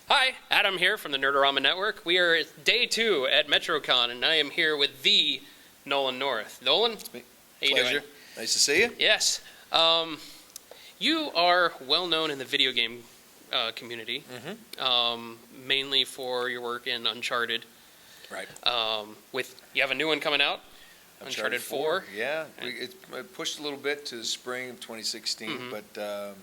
Hi, Adam here from the Nerd-O-Rama Network. We are day 2 at Metrocon, and I am here with the Nolan North. Nolan, It's me. how you Pleasure. doing? Nice to see you. Yes. You are well known in the video game community, mainly for your work in Uncharted. Right. You have a new one coming out, Uncharted 4. Yeah, it pushed a little bit to the spring of 2016, but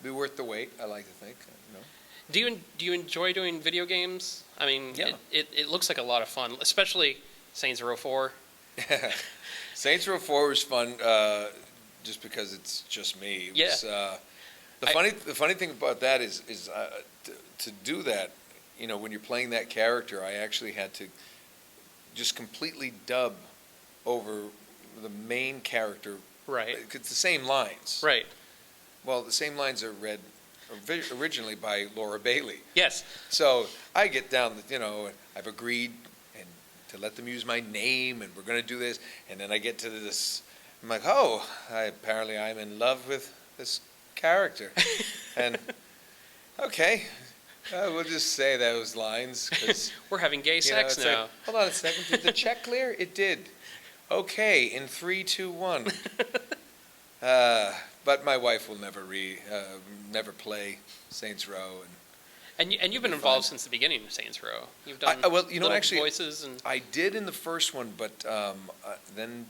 be worth the wait. I like to think. You know. Do you enjoy doing video games? I mean, Yeah. it looks like a lot of fun, especially Saints Row 4. Saints Row 4 was fun, just because it's just me. It was, the funny thing about that is to do that. You know, when you're playing that character, I actually had to just completely dub over the main character. Right. It's the same lines. Right. Well, the same lines are read originally by Laura Bailey. Yes. So I get down, I've agreed and to let them use my name, and we're going to do this. And then I get to this, I'm like, apparently I'm in love with this character. And okay, we'll just say those lines. 'Cause, we're having gay sex now. Like, hold on a second, did the check clear? It did. Okay, in 3, 2, 1. But my wife will never play Saints Row, and you've been involved since the beginning of Saints Row. You've done actually voices and I did in the first one, but then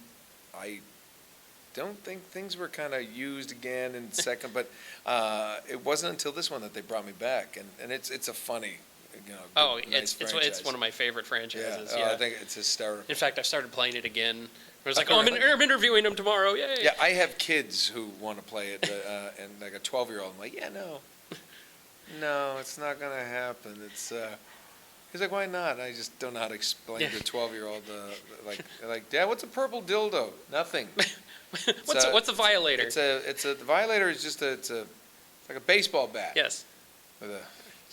I don't think things were kind of used again in the second. But it wasn't until this one that they brought me back, and it's a funny, nice franchise. It's one of my favorite franchises. Yeah, Yeah. I think it's hysterical. In fact, I started playing it again. I was like, I'm interviewing him tomorrow, yay! Yeah, I have kids who want to play it, and like a 12-year-old. I'm like, no, it's not going to happen. It's he's like, why not? I just don't know how to explain to a 12-year-old. Like, Dad, what's a purple dildo? Nothing. What's a violator? The violator is just it's like a baseball bat. Yes. With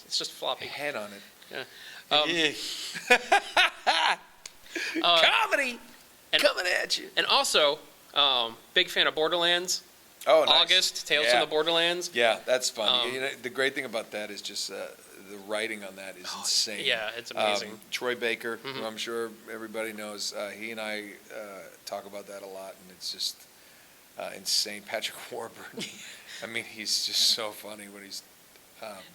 It's just floppy. head on it. Yeah. Comedy coming at you. And also, big fan of Borderlands. Oh, nice. August, Tales from the Borderlands. Yeah, that's fun. The great thing about that is just the writing on that is insane. Yeah, it's amazing. Troy Baker, who I'm sure everybody knows, he and I talk about that a lot, and it's just insane. Patrick Warburton. I mean, he's just so funny when he's...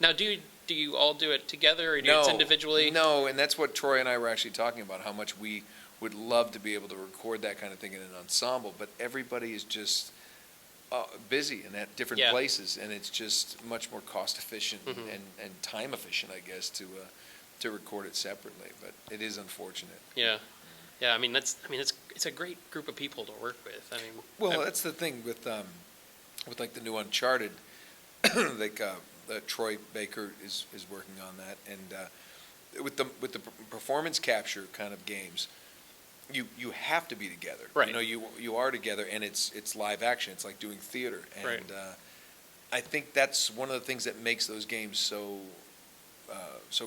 Now, do you all do it together, or do you do it individually? No, and that's what Troy and I were actually talking about, how much we would love to be able to record that kind of thing in an ensemble, but everybody is just busy and at different places, and it's just much more cost efficient and time efficient, I guess, to record it separately. But it is unfortunate. Yeah. I mean, it's a great group of people to work with. I mean, that's the thing with like the new Uncharted, like Troy Baker is working on that, and with the performance capture kind of games. You have to be together. Right. You are together, and it's live action. It's like doing theater, and right. I think that's one of the things that makes those games so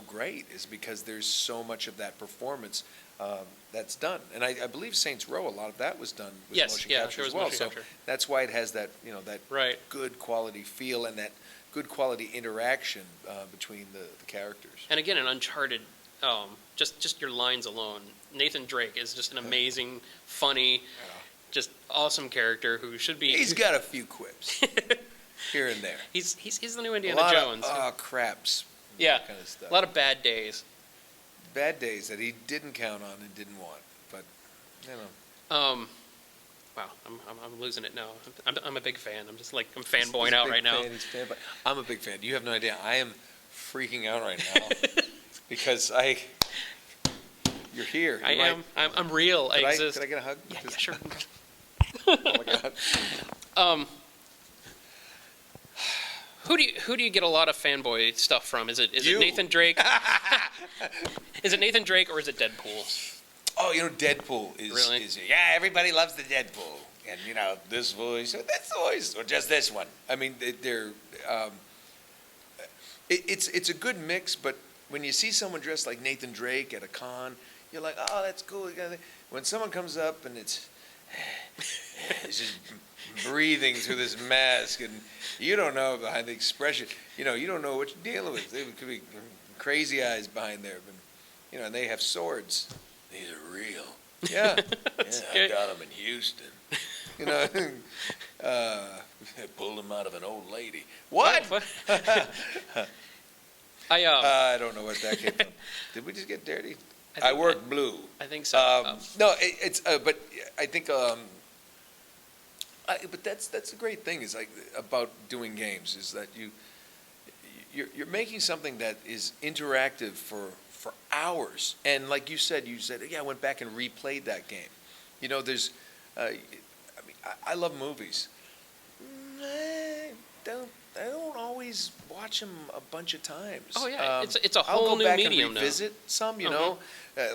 great, is because there's so much of that performance that's done. And I believe Saints Row, a lot of that was done with motion capture as well. So that's why it has that that good quality feel and that good quality interaction between the characters. And again, in Uncharted. Just your lines alone. Nathan Drake is just an amazing, funny, just awesome character who should be. He's got a few quips here and there. He's the new Indiana Jones. Craps. Yeah, kind of stuff. A lot of bad days. Bad days that he didn't count on and didn't want, but Wow, I'm losing it now. I'm a big fan. I'm fanboying out right now. I'm a big fan. You have no idea. I am freaking out right now. Because you're here. I'm real. I exist. Could I get a hug? Yeah, sure. Oh my God. Who do you get a lot of fanboy stuff from? Is it You. Nathan Drake? Is it Nathan Drake or is it Deadpool? Oh, Deadpool Really? yeah, everybody loves the Deadpool. And, this voice, or that voice, or just this one. I mean, they're, it's a good mix, but when you see someone dressed like Nathan Drake at a con, you're like, oh, that's cool. When someone comes up and it's just breathing through this mask, and you don't know behind the expression, you don't know what you're dealing with. There could be crazy eyes behind there, but, and they have swords. These are real. Yeah, I got them in Houston. I pulled them out of an old lady. What? I don't know what that came from. Did we just get dirty? I work blue. I think so. No, but I think, but that's a great thing. Is like about doing games is that you're making something that is interactive for hours. And like you said, yeah, I went back and replayed that game. There's, I love movies. I don't always watch them a bunch of times. Oh yeah, it's a whole new medium now. I'll go back and revisit some.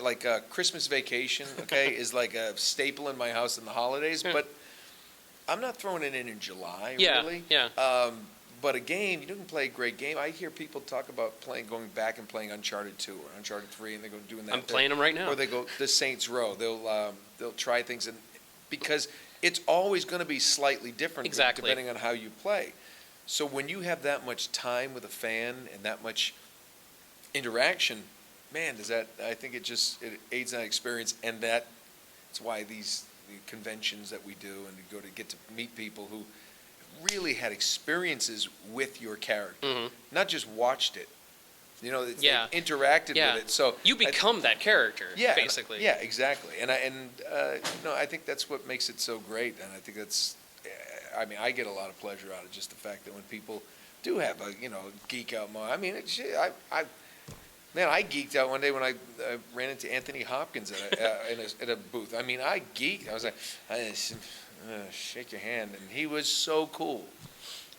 Like Christmas Vacation. Okay, is like a staple in my house in the holidays. But I'm not throwing it in July. Really. Yeah. But a game, you can play a great game. I hear people talk about going back and playing Uncharted 2 or Uncharted 3, and they're doing that. I'm playing them right now. Or they go the Saints Row. They'll try things, because it's always going to be slightly different depending on how you play. So when you have that much time with a fan and that much interaction, man, I think it aids that experience, and that's why the conventions that we do, and you get to meet people who really had experiences with your character, not just watced it. They interacted with it. So you become that character, basically. Yeah, exactly. And I think that's what makes it so great. And I think that's, I get a lot of pleasure out of just the fact that when people do have a geek out moment. I geeked out one day when I ran into Anthony Hopkins at a booth. I geeked. I was like, shake your hand, and he was so cool.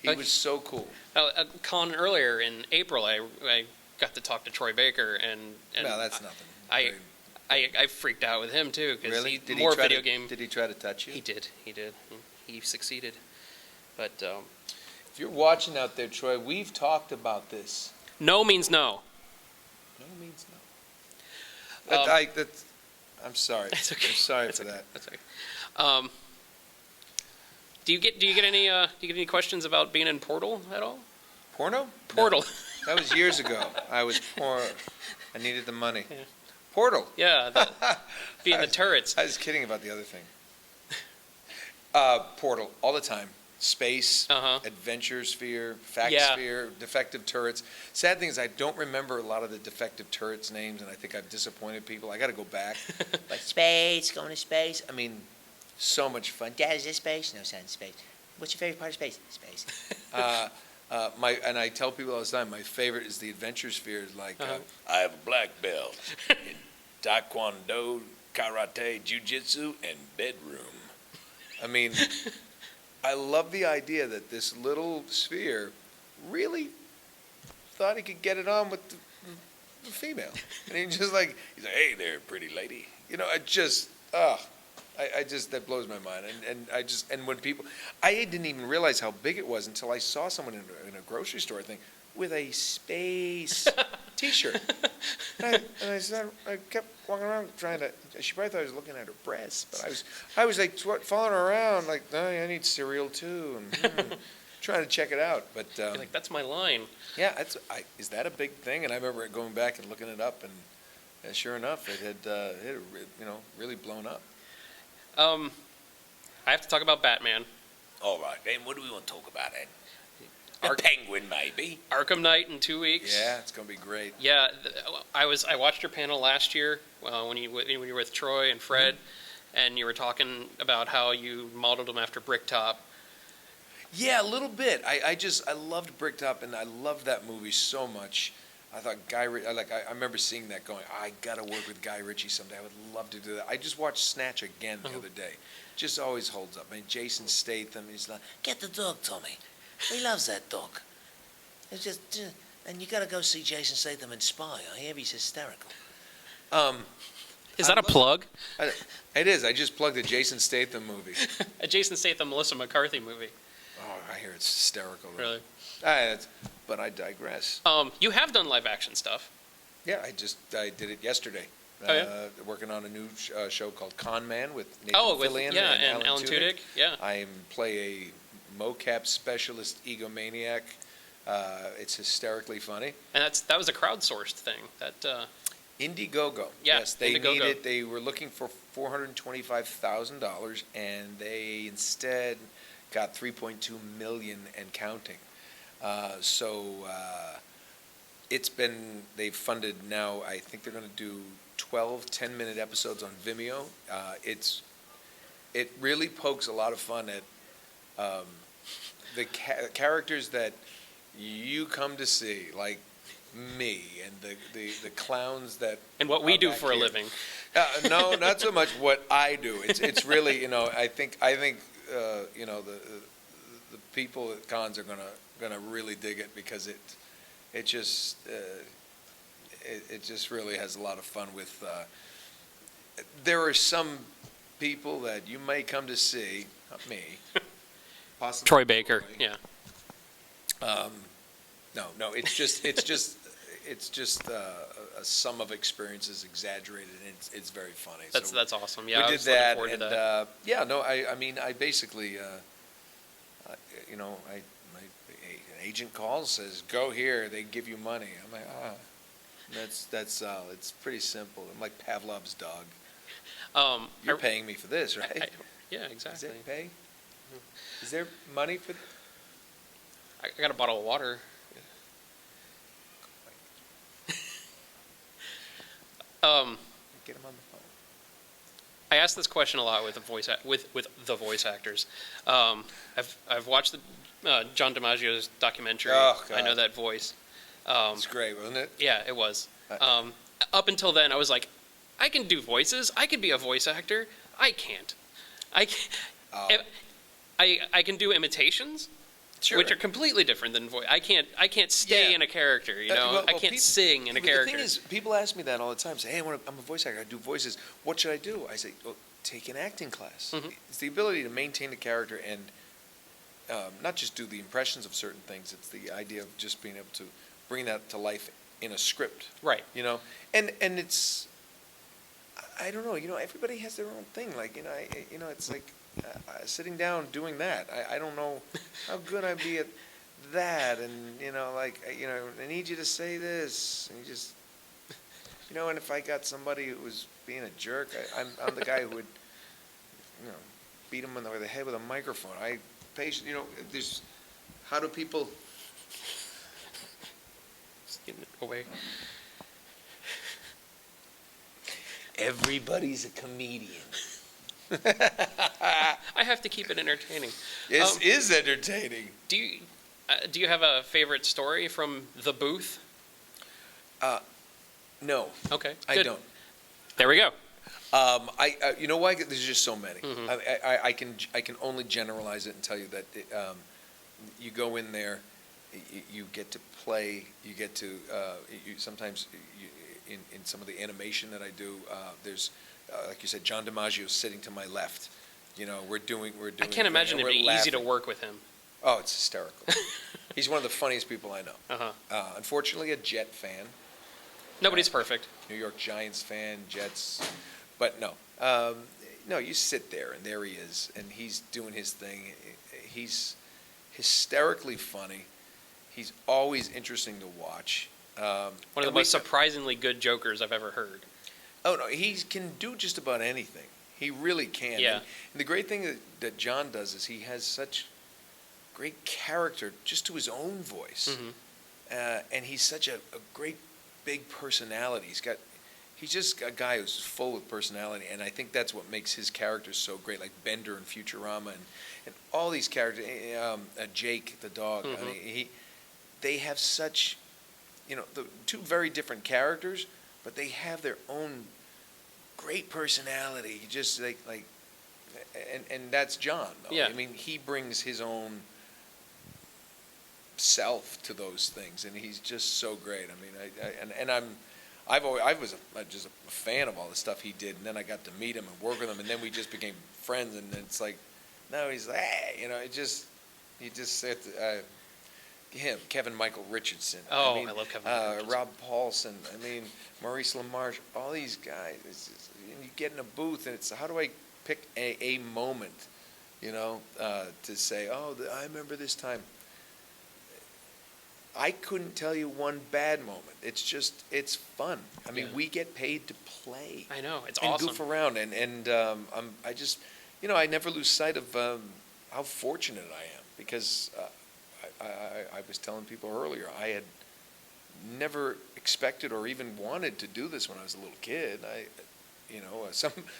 He was so cool. A con earlier in April, I got to talk to Troy Baker, and no, that's nothing. I freaked out with him too because really? Did he try to touch you? He did. He succeeded. But if you're watching out there, Troy, we've talked about this. No means no. No means no. I'm sorry. That's okay. I'm sorry for that. That's okay. Do you get any questions about being in Portal at all? Porno? Portal. No. That was years ago. I was poor. I needed the money. Yeah. Portal. Yeah, being the turrets. I was kidding about the other thing. Portal all the time. Space, adventure sphere, fact sphere, defective turrets. Sad thing is I don't remember a lot of the defective turrets names, and I think I've disappointed people. I got to go back. Like space, going to space. So much fun. Dad, is this space? No, son, space. What's your favorite part of space? Space. And I tell people all the time, my favorite is the adventure sphere. Like, I have a black belt in Taekwondo, Karate, Jiu-Jitsu, and bedroom. I love the idea that this little sphere really thought he could get it on with the female. And he's like, hey there, pretty lady. That blows my mind. And when people, I didn't even realize how big it was until I saw someone in a grocery store thing with a space T-shirt. And I kept walking around trying to. She probably thought I was looking at her breasts, but I was like following her around, like, oh, I need cereal too, and trying to check it out. But you're like, that's my line. Yeah, is that a big thing? And I remember going back and looking it up, and sure enough, it had really blown up. I have to talk about Batman. All right, and what do we want to talk about, Ed? Penguin, maybe. Arkham Knight in 2 weeks. Yeah, it's gonna be great. Yeah, I watched your panel last year when you were with Troy and Fred, and you were talking about how you modeled them after Bricktop. Yeah, a little bit. I loved Bricktop, and I loved that movie so much. I thought I remember seeing that going, I got to work with Guy Ritchie someday. I would love to do that. I just watched Snatch again the other day. Just always holds up. Jason Statham, he's like, get the dog, Tommy. He loves that dog. It's just, and you got to go see Jason Statham in Spy. I hear he's hysterical. Is that a plug? It is. I just plugged a Jason Statham movie. A Jason Statham, Melissa McCarthy movie. Oh, I hear it's hysterical. Really? But I digress. You have done live action stuff. Yeah, I did it yesterday. Oh, yeah? Working on a new show called Con Man with Nathan Fillion and Alan Tudyk. Yeah. I play a mocap specialist egomaniac. It's hysterically funny. And that was a crowdsourced thing. Indiegogo. Yeah, yes, they Indiegogo. needed. They were looking for $425,000, and they instead got $3.2 million and counting. They've funded now. I think they're going to do 12 10-minute episodes on Vimeo. It really pokes a lot of fun at the characters that you come to see, like me and the clowns that And what we do back for a here. living. No, not so much what I do. It's really, I think the people at cons are gonna really dig it, because it just really has a lot of fun with. There are some people that you may come to see, not me, possibly Troy Baker. Troy. Yeah. No, it's just a sum of experiences exaggerated, and it's very funny. That's awesome. Yeah, we I did was looking that, forward to and that. I mean, I basically, an agent calls, says, "Go here." They give you money. I'm like, that's it's pretty simple. I'm like Pavlov's dog. You're paying me for this, right? Yeah, exactly. Is it pay? Is there money for? I got a bottle of water. Get him on the phone. I ask this question a lot with the voice actors. I've watched the John DiMaggio's documentary. Oh, God. I know that voice. It's great, wasn't it? Yeah, it was. Up until then, I was like, I can do voices. I could be a voice actor. I can't. I can do imitations, Sure. which are completely different than voice. I can't stay in a I can't people, sing in a character. The thing is, people ask me that all the time. Say, "Hey, I'm a voice actor. I do voices. What should I do?" I say, "Well, take an acting class." Mm-hmm. It's the ability to maintain the character and not just do the impressions of certain things. It's the idea of just being able to bring that to life in a script. Right. And it's, I don't know. Everybody has their own thing. Like it's like. Sitting down doing that, I don't know how good I'd be at that, and I need you to say this, and you just, and if I got somebody who was being a jerk, I'm the guy who would, beat him over the head with a microphone. There's, how do people? Just getting it away. Everybody's a comedian. I have to keep it entertaining. It is entertaining. Do you have a favorite story from the booth? No. Okay. I good. don't. There we go. You know why? There's just so many. Mm-hmm. I can only generalize it and tell you that you go in there, you get to play, you get to sometimes in some of the animation that I do, there's like you said, John DiMaggio sitting to my left. We're doing. I can't imagine it'd be easy to work with him. Oh, it's hysterical. He's one of the funniest people I know. Uh-huh. Unfortunately, a Jet fan. Nobody's perfect. New York Giants fan, Jets, but no. No, you sit there, and there he is, and he's doing his thing. He's hysterically funny. He's always interesting to watch. One of the most surprisingly good jokers I've ever heard. Oh, no, he can do just about anything. He really can. Yeah. And the great thing that John does is he has such great character just to his own voice. Mm-hmm. And he's such a great big personality. He's just a guy who's full of personality, and I think that's what makes his characters so great, like Bender and Futurama and all these characters, Jake the dog. Mm-hmm. I mean, they have such, the two very different characters, but they have their own great personality. Just like and that's John, though. Yeah. I mean, he brings his own self to those things, and he's just so great. I mean, I was just a fan of all the stuff he did, and then I got to meet him and work with him, and then we just became friends. And it's like, now he's like, hey, he just said him, Kevin Michael Richardson. Oh, I love Kevin Michael Richardson. Rob Paulson. I mean, Maurice LaMarche. All these guys. It's just, you get in a booth, and it's how do I pick a moment, to say, oh, I remember this time. I couldn't tell you one bad moment. It's fun. I mean, we get paid to play. I know, it's and awesome. Goof around, and I just, I never lose sight of how fortunate I am, because I was telling people earlier, I had never expected or even wanted to do this when I was a little kid.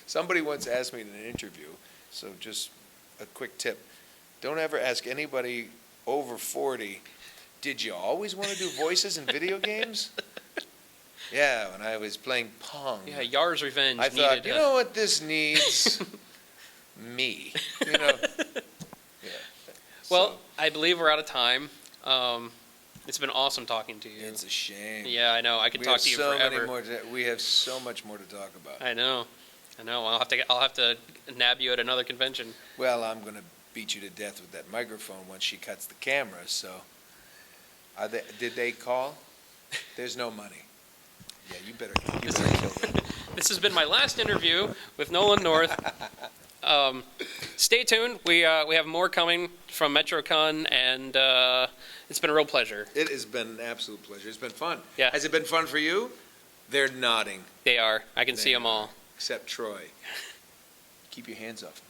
Somebody once asked me in an interview, so just a quick tip: don't ever ask anybody over 40. Did you always want to do voices in video games? Yeah, when I was playing Pong. Yeah, Yar's Revenge. I thought, you know what this needs? Me. Yeah. Well, I believe we're out of time. It's been awesome talking to you. It's a shame. Yeah, I know. I could talk to you forever. We have so much more to talk about. I know. I'll have to nab you at another convention. Well, I'm going to beat you to death with that microphone once she cuts the camera, so... did they call? There's no money. Yeah, you better kill them. This has been my last interview with Nolan North. Stay tuned. We have more coming from Metrocon, and it's been a real pleasure. It has been an absolute pleasure. It's been fun. Yeah. Has it been fun for you? They're nodding. They are. I can see them all. Except Troy. Keep your hands off him.